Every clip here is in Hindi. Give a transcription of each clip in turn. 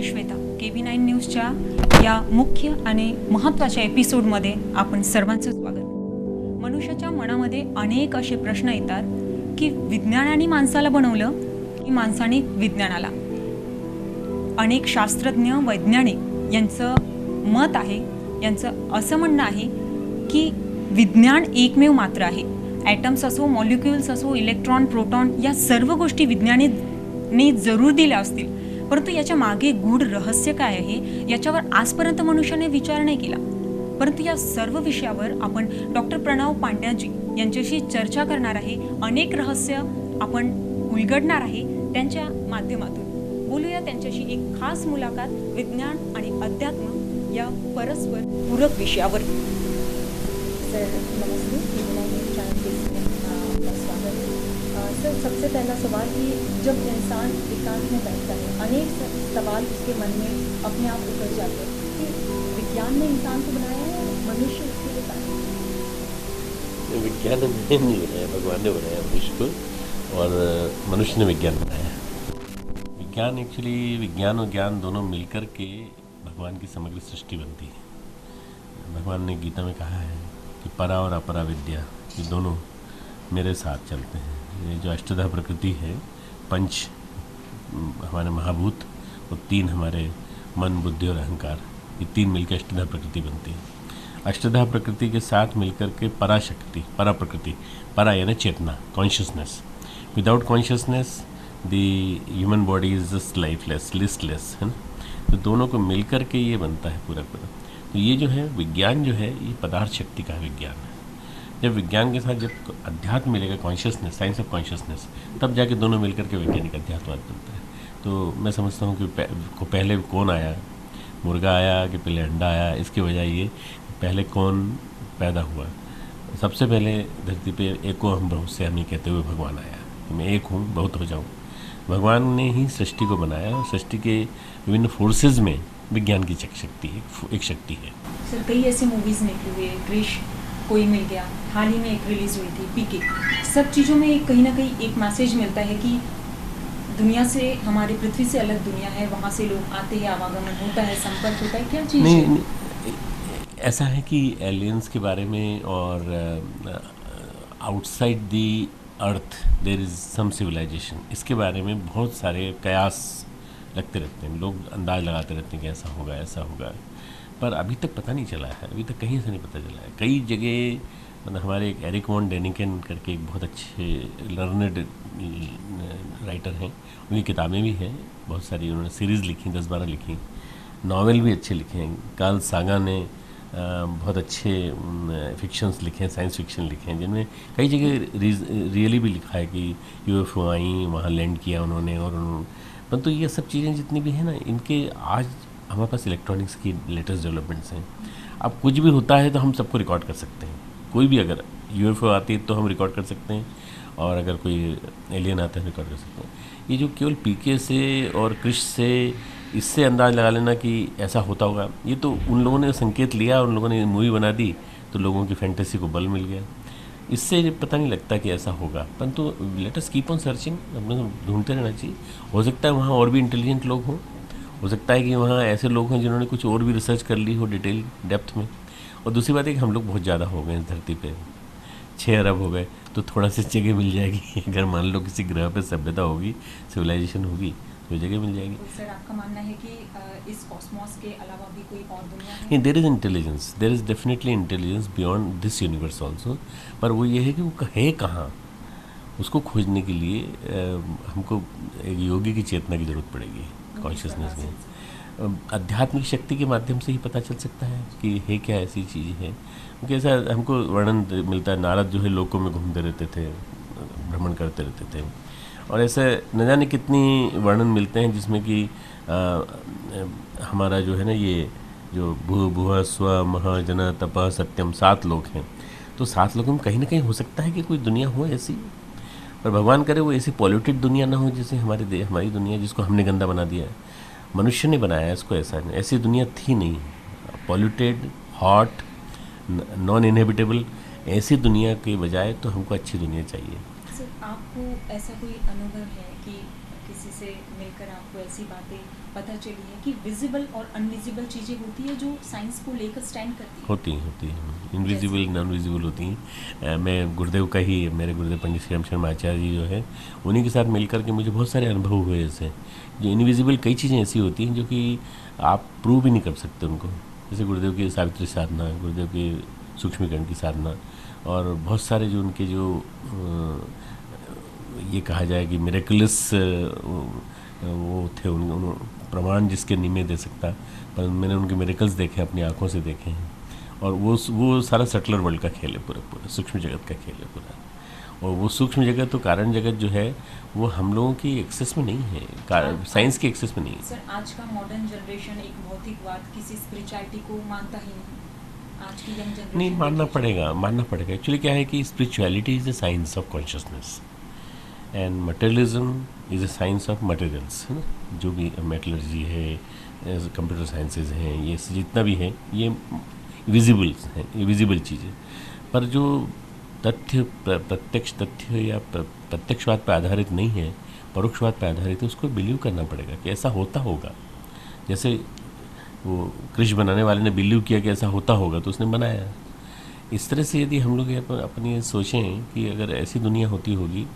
श्वेता, KB9 न्यूजच्या या मुख्य आणि महत्त्वाच्या एपिसोडमध्ये आपण सर्वांचं स्वागत. मनुष्याच्या मनामध्ये अनेक असे प्रश्न येतात की विज्ञानाने माणसाला बनवलं की माणसाने विज्ञानाला. अनेक शास्त्रज्ञ वैज्ञानिक यांचं मत आहे, यांचं असं म्हणणं आहे की विज्ञान एकमेव मात्र आहे. ॲटम्स असो, मॉलिक्युल्स असो, इलेक्ट्रॉन, प्रोटॉन या सर्व गोष्टी विज्ञानाने जरूर दिल्या असतील, परंतु याच्या मागे गूढ रहस्य काय आहे याच्यावर आजपर्यंत मनुष्याने विचार नाही केला. परंतु या सर्व विषयावर आपण डॉक्टर प्रणव पांड्याजी यांच्याशी चर्चा करणार आहे. अनेक रहस्य आपण उलगडणार आहे त्यांच्या माध्यमातून. बोलूया त्यांच्याशी एक खास मुलाखत विज्ञान आणि अध्यात्म या परस्पर पूरक विषयावर. सर नमस्ते, KB9 न्यूज़ चैनल के आपका स्वागत है. सर, सबसे पहला सवाल कि जब इंसान एकांत में बैठता है, अनेक सवाल उसके मन में अपने आप उतर जाते हैं कि विज्ञान ने इंसान को बनाया है, मनुष्य उसके लिए बनाया है? विज्ञान ने नहीं बनाया, भगवान ने बनाया मनुष्य को, और मनुष्य ने विज्ञान बनाया. विज्ञान एक्चुअली, विज्ञान और ज्ञान दोनों मिलकर के भगवान की समग्र सृष्टि बनती है. भगवान ने गीता में कहा है कि परा और अपरा विद्या ये दोनों मेरे साथ चलते हैं. ये जो अष्टधा प्रकृति है, पंच हमारे महाभूत और तीन हमारे मन, बुद्धि और अहंकार, ये तीन मिलकर अष्टधा प्रकृति बनती है. अष्टधा प्रकृति के साथ मिलकर के पराशक्ति, परा प्रकृति, परा यानी चेतना, consciousness. Without consciousness the human body is just lifeless, listless, है ना. तो दोनों को मिलकर के ये बनता है पूरा पूरा. तो ये जो है विज्ञान जो है ये पदार्थ शक्ति का विज्ञान है. जब विज्ञान के साथ जब अध्यात्म मिलेगा, कॉन्शियसनेस, साइंस ऑफ कॉन्शियसनेस, तब जाके दोनों मिलकर के वैज्ञानिक अध्यात्मवाद बनता है. तो मैं समझता हूँ कि पहले कौन आया, मुर्गा आया कि पहले अंडा आया, इसकी वजह ये पहले कौन पैदा हुआ. सबसे पहले धरती पे एको हम बहुत से हमें कहते हुए भगवान आया कि मैं एक हूँ, बहुत हो जाऊँ. भगवान ने ही सृष्टि को बनाया और सृष्टि के विभिन्न फोर्सेज में विज्ञान की शक्ति एक शक्ति है. सर, कई ऐसी मूवीज़ निकली हुई है, क्रिश, कोई मिल गया, हाल ही में एक रिलीज़ हुई थी पीके. सब चीज़ों में कहीं ना कहीं एक मैसेज मिलता है कि दुनिया से, हमारी पृथ्वी से अलग दुनिया है, वहाँ से लोग आते हैं, आवागमन होता है, संपर्क होता है. क्या चीज़ है? ऐसा है कि एलियंस के बारे में और outside the earth there is some civilisation, इसके बारे में बहुत सारे कयास लगते रहते हैं. लोग अंदाज लगाते रहते हैं कि ऐसा होगा, ऐसा होगा, पर अभी तक पता नहीं चला है. अभी तक कहीं से नहीं पता चला है. कई जगह मतलब हमारे एक एरिक वॉन डेनिकन करके एक बहुत अच्छे लर्नड राइटर हैं, उनकी किताबें भी हैं बहुत सारी. उन्होंने सीरीज़ लिखी, 10-12 लिखी, नावल भी अच्छे लिखे हैं. कार्ल सागा ने बहुत अच्छे फिक्शंस लिखे हैं, साइंस फिक्शन लिखे हैं, जिनमें कई जगह रियली भी लिखा है कि UFO आई, वहाँ लैंड किया उन्होंने. और परंतु ये सब चीज़ें जितनी भी हैं ना, इनके आज हमारे पास इलेक्ट्रॉनिक्स की लेटेस्ट डेवलपमेंट्स हैं. अब कुछ भी होता है तो हम सबको रिकॉर्ड कर सकते हैं. कोई भी अगर UFO आती है तो हम रिकॉर्ड कर सकते हैं, और अगर कोई एलियन आता है रिकॉर्ड कर सकते हैं. ये जो केवल पीके से और क्रिश से इससे अंदाज़ लगा लेना कि ऐसा होता होगा, ये तो उन लोगों ने संकेत लिया, उन लोगों ने मूवी बना दी तो लोगों की फैंटेसी को बल मिल गया. इससे पता नहीं लगता कि ऐसा होगा. परंतु let us keep on searching, अपने ढूंढते रहना चाहिए. हो सकता है वहाँ और भी इंटेलिजेंट लोग हों, हो सकता है कि वहाँ ऐसे लोग हैं जिन्होंने कुछ और भी रिसर्च कर ली हो डिटेल डेप्थ में. और दूसरी बात है कि हम लोग बहुत ज़्यादा हो गए इस धरती पे, 6 अरब हो गए, तो थोड़ा सी जगह मिल जाएगी. अगर मान लो किसी ग्रह पे सभ्यता होगी, सिविलाइजेशन होगी, तो जगह मिल जाएगी. तो सर, आपका मानना है कि इस कॉस्मोस के अलावा भी कोई और दुनिया है? नहीं, there is intelligence, there is definitely intelligence beyond this universe also. पर वो ये है कि वो है कहाँ, उसको खोजने के लिए हमको एक योगी की चेतना की ज़रूरत पड़ेगी, कॉन्शियसनेस में. आध्यात्मिक शक्ति के माध्यम से ही पता चल सकता है कि है क्या ऐसी चीज़ है. क्योंकि ऐसा हमको वर्णन मिलता है, नारद जो है लोकों में घूमते रहते थे, भ्रमण करते रहते थे, और ऐसे न जाने कितनी वर्णन मिलते हैं जिसमें कि हमारा जो है ना, ये जो भू भुव स्व मह जन तप सत्यम 7 लोग हैं. तो 7 लोगों में कहीं ना कहीं हो सकता है कि कोई दुनिया हो ऐसी, पर भगवान करे वो ऐसी पॉल्यूटेड दुनिया ना हो जैसे हमारी दुनिया, जिसको हमने गंदा बना दिया है. मनुष्य ने बनाया है इसको, ऐसा नहीं, ऐसी दुनिया थी नहीं. पॉल्यूटेड, हॉट, नॉन इनहेबिटेबल, ऐसी दुनिया के बजाय तो हमको अच्छी दुनिया चाहिए. सर, आपको ऐसा कोई अनुभव है कि किसी से मिलकर आपको ऐसी बातें पता चली है कि विजिबल और अनविजिबल चीज़ें होती है जो साइंस को लेकर स्टैंड करती है? होती हैं इनविजिबल नॉन विजिबल होती हैं। मैं गुरुदेव का ही, मेरे गुरुदेव पंडित श्री राम शर्मा आचार्य जी जो है, उन्हीं के साथ मिलकर के मुझे बहुत सारे अनुभव हुए ऐसे, जो इनविजिबल कई चीज़ें ऐसी होती हैं जो कि आप प्रूव भी नहीं कर सकते उनको। जैसे गुरुदेव की सावित्री साधना, गुरुदेव की सूक्ष्मीकरण की साधना, और बहुत सारे जो उनके जो ये कहा जाए कि मिरेकुलस वो थे, उन प्रमाण जिसके नहीं मैं दे सकता, पर मैंने उनके मिरेकल्स देखे, अपनी आंखों से देखे हैं। और वो सारा सेटलर वर्ल्ड का खेल है, पूरा सूक्ष्म जगत का खेल है पूरा। और वो सूक्ष्म जगत तो कारण जगत जो है वो हम लोगों की एक्सेस में नहीं है, साइंस की एक्सेस में नहीं है। सर, आज का मॉडर्न जनरेशन एक भौतिकवाद, किसी स्पिरिचुअलिटी को मानता ही नहीं। आज की यंग जनरेशन नहीं, मानना पड़ेगा। एक्चुअली क्या है कि spirituality is a science of consciousness and materialism is a science of materials, है ना। जो भी मेटलर्जी है, कंप्यूटर साइंसेज हैं, ये जितना भी है ये विजिबल्स हैं, ये विजिबल चीज़ें। पर जो तथ्य, प्रत्यक्ष तथ्य या प्रत्यक्षवाद पर आधारित नहीं है, परोक्षवाद पर आधारित है, उसको बिलीव करना पड़ेगा कि ऐसा होता होगा। जैसे वो कृष्ण बनाने वाले ने बिलीव किया कि ऐसा होता होगा तो उसने बनाया। इस तरह से यदि हम लोग अपनी सोचें कि अगर ऐसी दुनिया होती होगी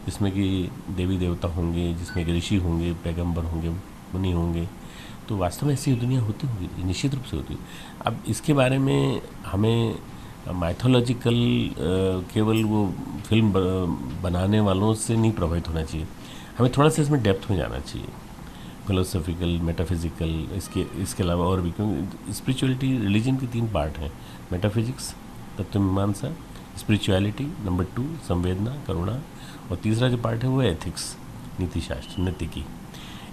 जिसमें कि देवी देवता होंगे, जिसमें कि ऋषि होंगे, पैगंबर होंगे, मुनि होंगे, तो वास्तव में ऐसी दुनिया होती होगी, निश्चित रूप से होती। अब इसके बारे में हमें माइथोलॉजिकल केवल वो फिल्म बनाने वालों से नहीं प्रभावित होना चाहिए, हमें थोड़ा सा इसमें डेप्थ में जाना चाहिए, फिलोसॉफिकल, मेटाफिजिकल, इसके अलावा और भी। क्योंकि स्पिरिचुअलिटी, रिलीजन के 3 पार्ट हैं, मेटाफिजिक्स, तत्वमीमांसा, स्पिरिचुअलिटी, नंबर 2 संवेदना, करुणा, और तीसरा जो पार्ट है वो एथिक्स, नीतिशास्त्र, नैतिकी।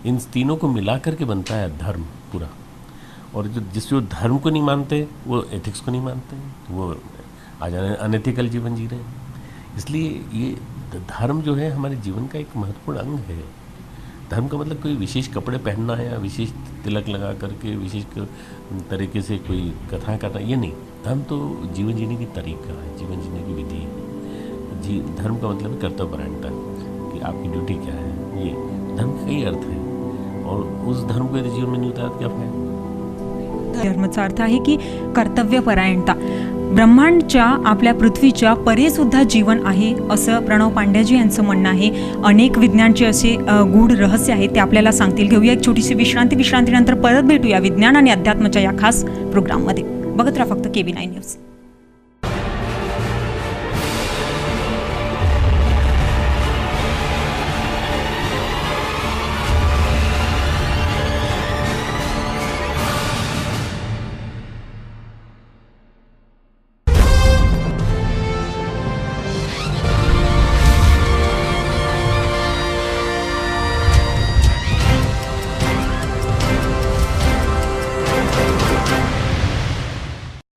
इन तीनों को मिला करके बनता है धर्म पूरा। और जो धर्म को नहीं मानते वो एथिक्स को नहीं मानते, वो आज अनएथिकल जीवन जी रहे हैं। इसलिए ये धर्म जो है हमारे जीवन का एक महत्वपूर्ण अंग है। धर्म का मतलब कोई विशेष कपड़े पहनना है या विशेष तिलक लगा करके विशेष तरीके से कोई कथा करना, ये नहीं। धर्म तो जीवन जीने की तरीका है, जीवन जीने की विधि है। धर्म का मतलब है कर्तव्यपरायणता, कि आपकी ड्यूटी क्या है। ये धर्म के कई अर्थ है, और उस धर्म को यदि जीवन में नहीं उतारा तो क्या फायदा। धर्माचा अर्थ आहे की कर्तव्यपरायणता। ब्रह्मांडच्या, आपल्या पृथ्वीच्या परे सुद्धा जीवन आहे असं प्रणव पांड्याजी यांचं म्हणणं आहे। अनेक विज्ञानचे असे गूढ रहस्य आहेत, ते आपल्याला सांगतील। घेऊया एक छोटीशी विश्रांतीनंतर परत भेटूया विज्ञान आणि अध्यात्माच्या या खास प्रोग्राममध्ये। बघत राहा फक्त KB9 न्यूज।